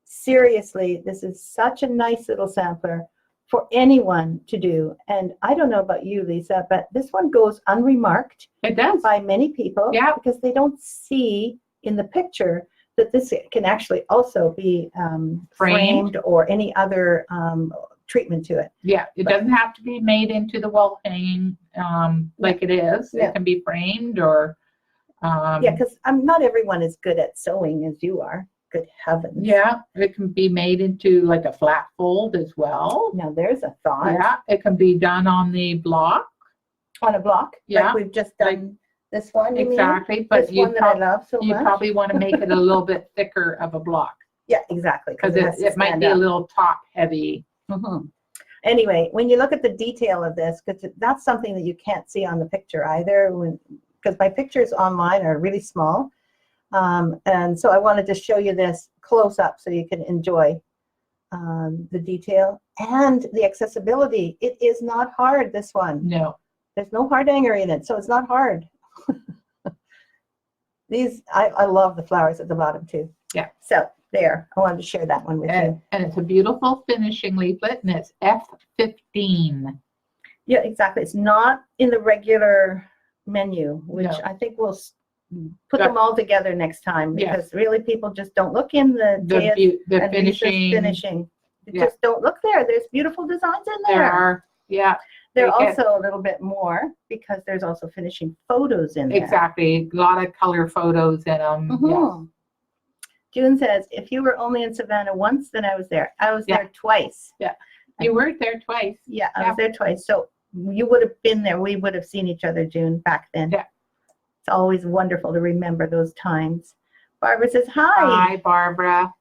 Seriously, this is such a nice little sampler for anyone to do. And I don't know about you, Lisa, but this one goes unremarked. It does. By many people. Yeah. Because they don't see in the picture that this can actually also be framed or any other treatment to it. Yeah, it doesn't have to be made into the wall hanging like it is. It can be framed or... because not everyone is good at sewing as you are. Good heavens. Yeah, it can be made into like a flat fold as well. Now there's a thought. Yeah, it can be done on the block. On a block? Yeah. Like we've just done this one, you exactly, mean? but this one that I love so much? You probably want to make it a little bit thicker of a block. Yeah, exactly. Because it might be a little top heavy. Anyway, when you look at the detail of this, because that's something that you can't see on the picture either, because my pictures online are really small. And so I wanted to show you this close up so you can enjoy the detail and the accessibility. It is not hard, this one. No. There's no hard hanger in it, so it's not hard. I love the flowers at the bottom too. Yeah. So there, I wanted to share that one with you. And it's a beautiful finishing leaflet, and it's F15. Yeah, exactly. It's not in the regular menu, which I think we'll put them all together next time, because really people just don't look in the finishing. They just don't look there. There's beautiful designs in there. There are, They're also a little bit more because there's also finishing photos in there. Exactly. A lot of color photos in them. Yes. June says, if you were only in Savannah once, then I was there. I was there twice. Yeah. You were there twice. Yeah, I was there twice. So you would have been there. We would have seen each other, June, back then. Yeah. It's always wonderful to remember those times. Barbara says, hi. Hi, Barbara.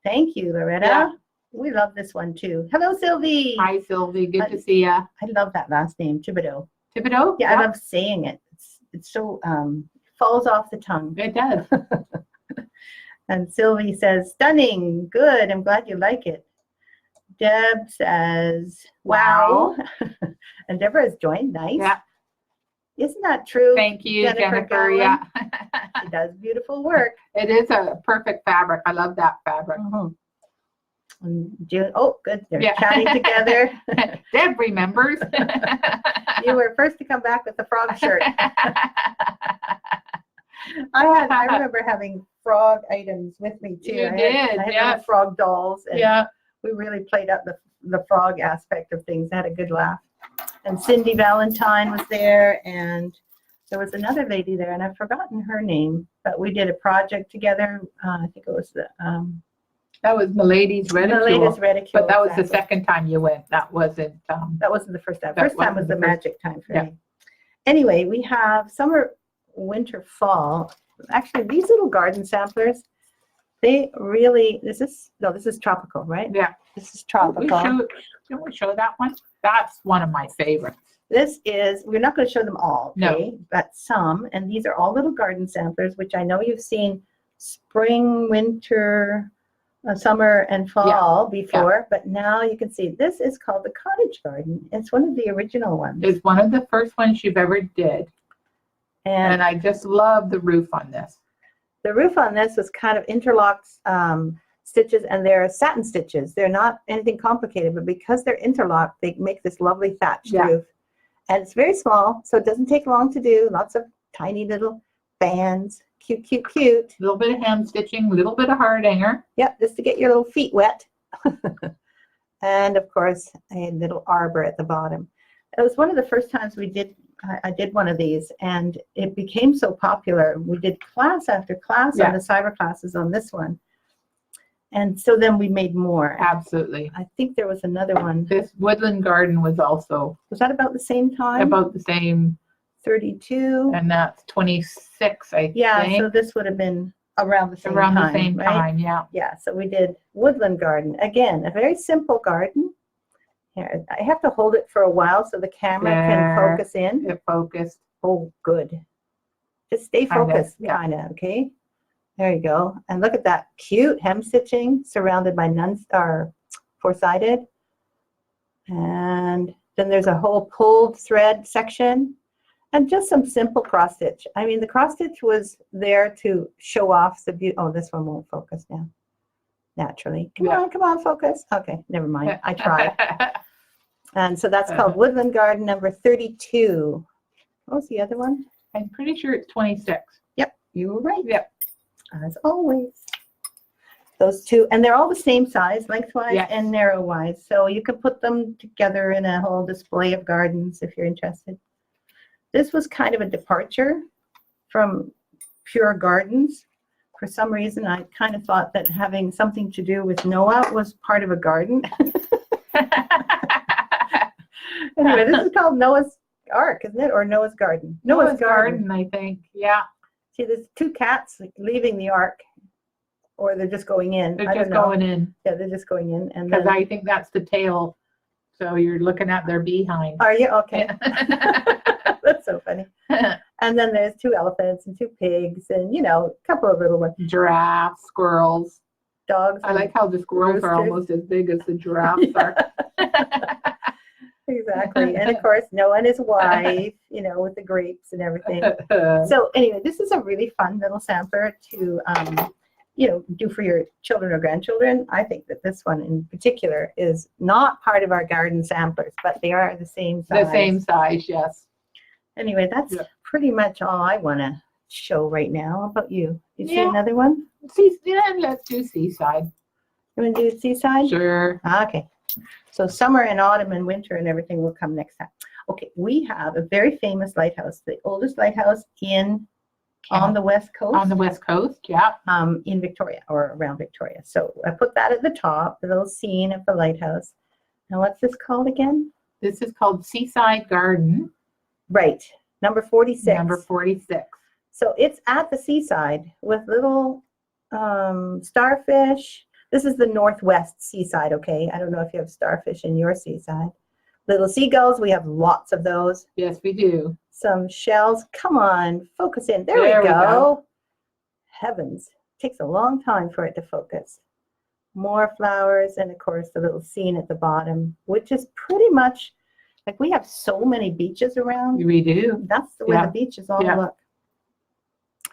Thank you, Loretta. Yeah. We love this one too. Hello, Sylvie. Hi, Sylvie. Good to see ya. I love that last name, Thibodeau. Thibodeau? Yeah, I love saying it. It's so falls off the tongue. It does. And Sylvie says, stunning, good. I'm glad you like it. Deb says, wow. And Deborah has joined. Nice. Yeah. Isn't that true? Thank you, Jennifer. Gowan? Yeah. She does beautiful work. It is a perfect fabric. I love that fabric. And June, oh, good. They're Yeah. chatting together. Deb remembers. You were first to come back with the frog shirt. I remember having frog items with me too. You I did, had yeah. little frog dolls. And Yeah. we really played up the frog aspect of things. I had a good laugh. And Cindy Valentine was there, and there was another lady there, and I've forgotten her name, but we did a project together. I think it was That was Milady's Ridicule. Milady's Ridicule. But that was the exactly. second time you went. That wasn't. That wasn't the first time. That First time was wasn't the the first- magic time for Yeah. me. Anyway, we have summer, winter, fall. Actually, these little garden samplers, they really, this is tropical, right? Yeah. This is tropical. Can we show that one? That's one of my favorites. We're not going to show them all, No. okay? But some, and these are all little garden samplers, which I know you've seen spring, winter, summer, and fall before, but now you can see this is called the cottage garden. It's one of the original ones. It's one of the first ones you've ever did. And And I just love the roof on this. the roof on this was kind of interlocked stitches, and they're satin stitches. They're not anything complicated, but because they're interlocked, they make this lovely thatched Yeah. roof. And it's very small, so it doesn't take long to do. Lots of tiny little bands. Cute, cute, cute. A little bit of hem stitching, a little bit of hard hanger. Yep, just to get your little feet wet. And of course, a little arbor at the bottom. It was one of the first times I did one of these, and it became so popular. We did class after class on the cyber classes on this one. And so then we made more. Absolutely. I think there was another one. This woodland garden was also Was that about the same time? about the same, 32? and that's 26, I Yeah, think. so this would have been around the same Around time, the same right? time, yeah. Yeah, so we did woodland garden. Again, a very simple garden. Here, I have to hold it for a while so the camera can There. focus in. It focused. Oh, good. Just stay Kinda, focused, yeah. kind of, okay? There you go. And look at that cute hem stitching surrounded by four-sided. And then there's a whole pulled thread section and just some simple cross stitch. I mean, the cross stitch was there to show off the beauty. Oh, this one won't focus now. Naturally. Come on, focus. Okay, never mind. I tried. And so that's called Woodland Garden number 32. What was the other one? I'm pretty sure it's 26. Yep, you were right. Yep. As always. Those two, and they're all the same size, lengthwise Yes. and narrow-wise. So you can put them together in a whole display of gardens if you're interested. This was kind of a departure from pure gardens. For some reason, I kind of thought that having something to do with Noah was part of a garden. Anyway, this is called Noah's Ark, isn't it? Or Noah's Garden? Noah's Garden, I think. Yeah. See, there's two cats leaving the ark, or they're just going in. They're I just don't know. going in. Yeah, they're just going in. And Because then, I think that's the tail. So you're looking at their behind. are you? Okay. That's so funny. And then there's two elephants and two pigs and, a couple of little ones. Giraffes, squirrels. Dogs. I like how the squirrels are roosters. almost as big as the giraffes are. Exactly. And of course, Noah and his wife, with the grapes and everything. So anyway, this is a really fun little sampler to, do for your children or grandchildren. I think that this one in particular is not part of our garden samplers, but they are the same size. The same size, yes. Anyway, that's pretty much all I want to show right now. How about you? You see Yeah. another one? Let's do seaside. You want to do seaside? Sure. Okay. So summer and autumn and winter and everything will come next time. Okay, we have a very famous lighthouse, the oldest lighthouse on the West Coast. On the West Coast, yeah. In Victoria or around Victoria. So I put that at the top, the little scene of the lighthouse. Now what's this called again? This is called Seaside Garden. Right, number 46. Number 46. So it's at the seaside with little starfish, This is the Northwest seaside, okay? I don't know if you have starfish in your seaside. Little seagulls, we have lots of those. Yes, we do. Some shells. Come on, focus in. There we go. Heavens, takes a long time for it to focus. More flowers, and of course the little scene at the bottom, which is pretty much like we have so many beaches around. We do. That's the way the beaches all look.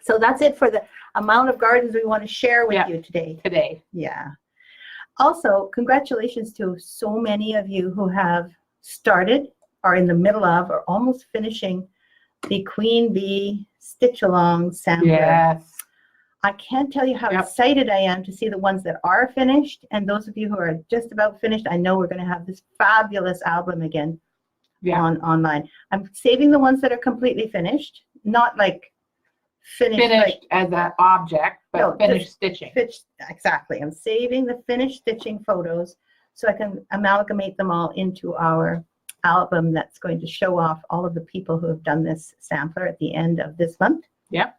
So that's it for the amount of gardens we want to share with you today. Yeah. Also, congratulations to so many of you who have started, are in the middle of, or almost finishing the Queen Bee Stitch Along sampler. Yes. I can't tell you how excited I am to see the ones that are finished, and those of you who are just about finished. I know we're going to have this fabulous album again online. I'm saving the ones that are completely finished, not like finished like, as an object, but finished stitching. Exactly. I'm saving the finished stitching photos so I can amalgamate them all into our album that's going to show off all of the people who have done this sampler at the end of this month. Yep.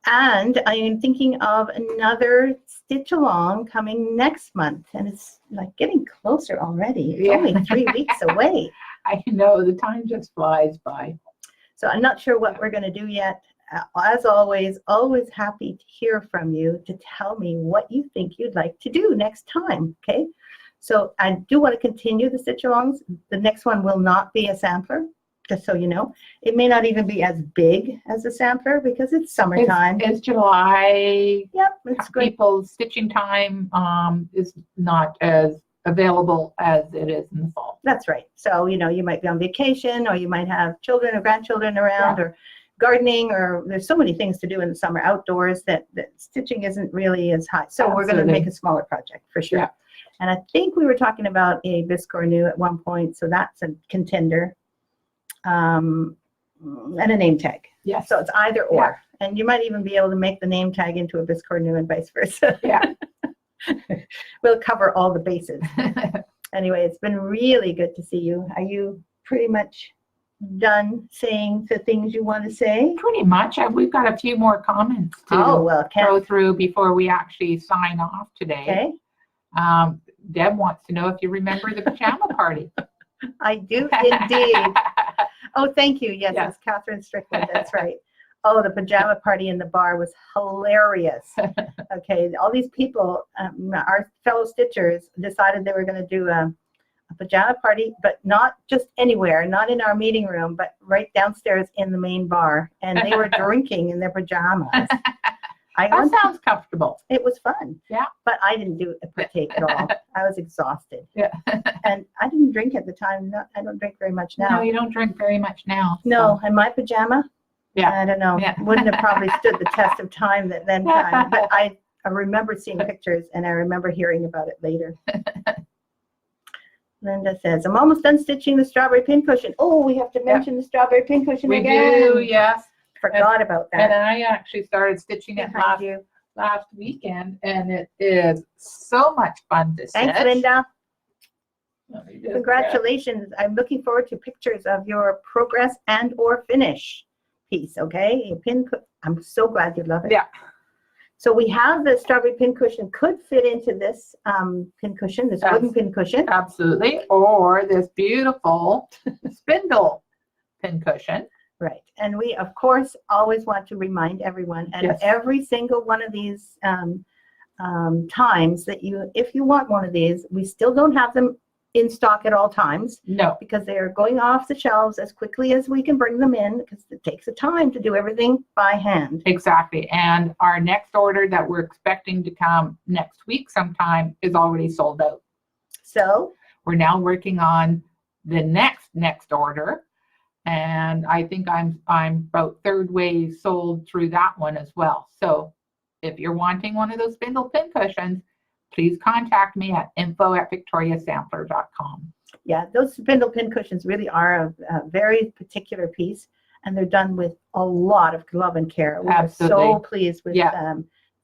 And I am thinking of another stitch along coming next month, and it's like getting closer already. It's only 3 weeks away. I know, the time just flies by. So I'm not sure what we're going to do yet. As always happy to hear from you, to tell me what you think you'd like to do next time, okay? So I do want to continue the stitch alongs. The next one will not be a sampler, just so you know. It may not even be as big as a sampler because it's summertime. It's July. Yep, it's great. People's stitching time is not as available as it is in the fall. That's right. So, you know, you might be on vacation, or you might have children or grandchildren around, or gardening, or there's so many things to do in the summer outdoors that stitching isn't really as high. So we're going to make a smaller project for sure. Yeah. And I think we were talking about a biscornu new at one point, so that's a contender. And a name tag. Yes. So it's either or. Yeah. And you might even be able to make the name tag into a biscornu new and vice versa. Yeah. We'll cover all the bases. Anyway, it's been really good to see you. Are you pretty much done saying the things you want to say? Pretty much. We've got a few more comments to go through before we actually sign off today. Okay. Deb wants to know if you remember the pajama party. I do indeed. Oh, thank you. Yes, it's Catherine Strickland. That's right. Oh, the pajama party in the bar was hilarious. Okay, all these people, our fellow stitchers, decided they were going to do a pajama party, but not just anywhere, not in our meeting room, but right downstairs in the main bar. And they were drinking in their pajamas. That sounds comfortable. It was fun. Yeah. But I didn't partake at all. I was exhausted. Yeah. And I didn't drink at the time. I don't drink very much now. No, you don't drink very much now. No, in my pajama? Yeah. I don't know. Yeah. Wouldn't have probably stood the test of time time. But I remember seeing pictures, and I remember hearing about it later. Linda says, I'm almost done stitching the strawberry pincushion. Oh, we have to mention the strawberry pincushion again. We do, yes. Forgot about that. And I actually started stitching it last weekend, and it is so much fun to stitch. Thanks, Linda. Congratulations. I'm looking forward to pictures of your progress and or finish piece, okay? I'm so glad you love it. Yeah. So we have the strawberry pincushion, could fit into this pincushion, this wooden pincushion. Absolutely. Or this beautiful spindle pincushion. Right. And we, of course, always want to remind everyone, and every single one of these times that if you want one of these, we still don't have them in stock at all times. No. Because they are going off the shelves as quickly as we can bring them in, because it takes a time to do everything by hand. Exactly. And our next order that we're expecting to come next week sometime is already sold out. So we're now working on the next order. And I think I'm about third way sold through that one as well. So if you're wanting one of those spindle pincushions, please contact me at info@victoriasampler.com. Yeah, those spindle pincushions really are a very particular piece, and they're done with a lot of love and care. We are so pleased with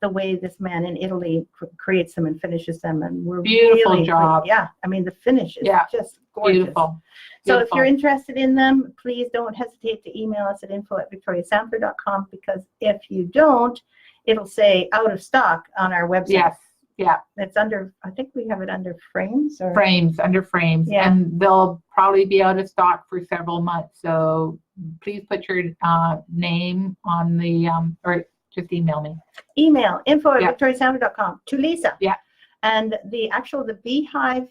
the way this man in Italy creates them and finishes them, and we're beautiful job. Yeah, I mean the finish is just gorgeous. Beautiful. So if you're interested in them, please don't hesitate to email us at info@victoriasampler.com, because if you don't, it'll say out of stock on our website. Yes. Yeah. It's under, I think we have it under frames or. Frames, under frames. Yeah. And they'll probably be out of stock for several months. So please put your name on the, or just email me. Email Yeah. info@victoriasound.com to Lisa. Yeah. And the beehive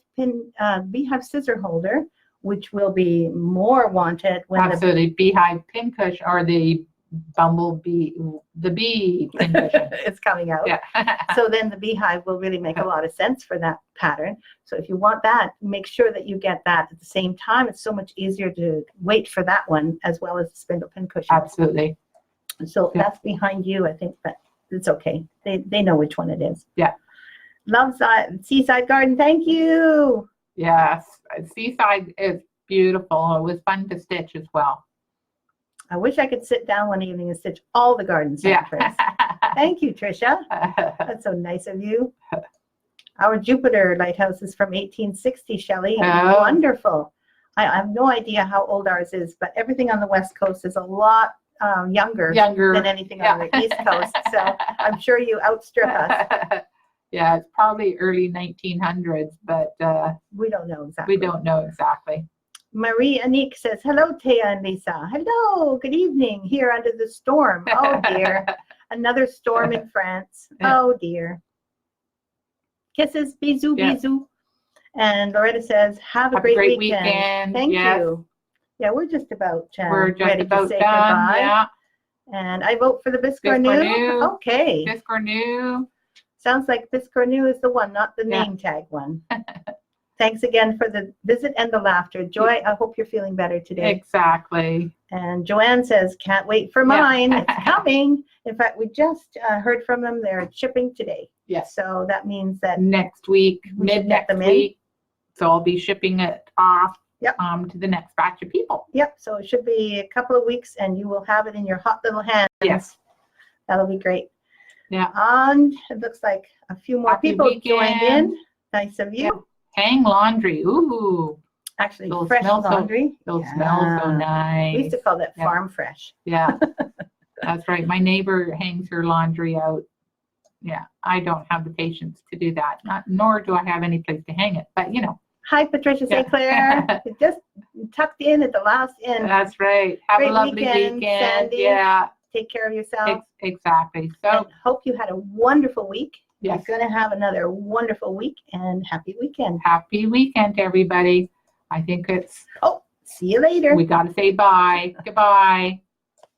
beehive scissor holder, which will be more wanted when Absolutely. Beehive pin cushion, or the bumblebee, the bee pin cushion. it's coming out. Yeah. So then the beehive will really make a lot of sense for that pattern. So if you want that, make sure that you get that at the same time. It's so much easier to wait for that one as well as the spindle pin cushion. Absolutely. So Yeah. that's behind you. I think that it's okay. They know which one it is. Yeah. Love Seaside Garden. Thank you. Yes. Seaside is beautiful. It was fun to stitch as well. I wish I could sit down one evening and stitch all the garden centers. Thank you, Tricia. That's so nice of you. Our Jupiter lighthouse is from 1860, Shelley. Oh. Wonderful. I have no idea how old ours is, but everything on the West Coast is a lot younger than anything on the East Coast. So I'm sure you outstrip us. Yeah, it's probably early 1900s, but We don't know exactly. we don't know exactly. Marie Anique says, hello, Thea and Lisa. Hello, good evening here under the storm. Oh, dear. Another storm in France. Yeah. Oh, dear. Kisses, bisous, Yeah. bisous. And Loretta says, have a great weekend. Thank Yes. you. Yeah, we're just about We're just ready about to say done. goodbye. Yeah. And I vote for the Biscornu. Biscornu. Okay. Biscornu. Sounds like Biscornu is the one, not the Yeah. name tag one. Thanks again for the visit and the laughter. Joy, I hope you're feeling better today. Exactly. And Joanne says, can't wait for Yeah. mine. It's coming. In fact, we just heard from them. They're shipping today. Yes. So that means that Next week, We should mid get next them in. week. So I'll be shipping it off Yep. to the next batch of people. Yep, so it should be a couple of weeks and you will have it in your hot little hands. Yes. That'll be great. Yeah. And it looks like a few more Happy people joined in. weekend. Nice of you. Yeah. Hang laundry. Ooh. Actually, Those fresh smell so- laundry. Those smells so Yeah. nice. We used to call that Yeah. farm fresh. Yeah. That's right. My neighbor hangs her laundry out. Yeah. I don't have the patience to do that. Nor do I have any place to hang it. But Hi, Patricia St. Clair. It just tucked in at the last end. That's right. Have Great a lovely weekend, weekend. Sandy. Yeah. Take care of yourself. Exactly. So And hope you had a wonderful week. yes. You're going to have another wonderful week and happy weekend. Happy weekend, everybody. I think See you later. we got to say bye. Goodbye.